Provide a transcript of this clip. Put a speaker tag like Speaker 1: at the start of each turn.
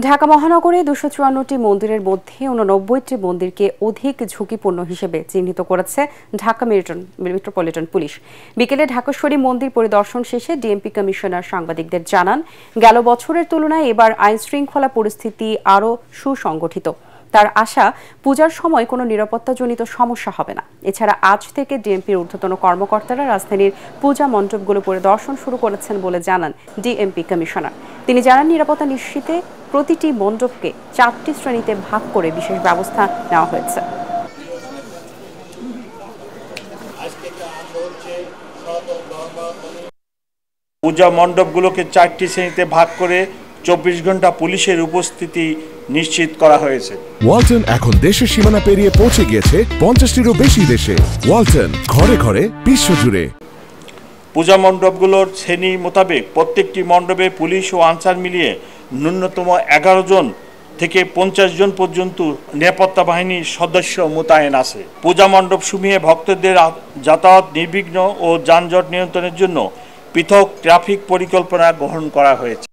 Speaker 1: ঢাকা মহানগরে ২৫৪টি মন্দিরের মধ্যে ৮৯টি মন্দিরকে অধিক ঝুঁকিপূর্ণ হিসেবে চিহ্নিত করেছে ঢাকা মেট্রোপলিটন পুলিশ। বিকেলে ঢাকেশ্বরী মন্দির পরিদর্শন শেষে ডিএমপি কমিশনার সাংবাদিকদের জানান, গেল বছরের তুলনায় এবার আইনশৃঙ্খলা পরিস্থিতি আরও সুসংগঠিত। তার আশা, পূজার সময় কোনো নিরাপত্তাজনিত সমস্যা হবে না। এছাড়া আজ থেকে ডিএমপির ঊর্ধ্বতন কর্মকর্তারা রাজধানীর পূজা মণ্ডপগুলো পরিদর্শন শুরু করেছেন বলে জানান ডিএমপি কমিশনার। তিনি জানান, নিরাপত্তা নিশ্চিতে প্রতিটি মণ্ডপকে 4টি শ্রেণীতে ভাগ করে বিশেষ ব্যবস্থা নেওয়া হয়েছে।
Speaker 2: পূজা মণ্ডপগুলোকে 4টি শ্রেণীতে ভাগ করে 24 ঘন্টা পুলিশের উপস্থিতি নিশ্চিত করা হয়েছে।
Speaker 3: ওয়ালটন এখন দেশের সীমানা পেরিয়ে পৌঁছে গিয়েছে 50টিরও বেশি দেশে। ওয়ালটন, ঘরে ঘরে, বিশ্বজুড়ে।
Speaker 2: পূজা মণ্ডপগুলোর শ্রেণী মোতাবেক প্রত্যেকটি মণ্ডপে পুলিশ ও আনসার মিলিয়ে ন্যূনতম 11 জন থেকে 50 জন পর্যন্ত নিরাপত্তা বাহিনীর সদস্য মোতায়েন আছে। পূজা মণ্ডপ সমূহে ভক্তদের যাতায়াত নির্বিঘ্ন ও যানজট নিয়ন্ত্রণের জন্য পৃথক ট্রাফিক পরিকল্পনা গ্রহণ করা হয়েছে।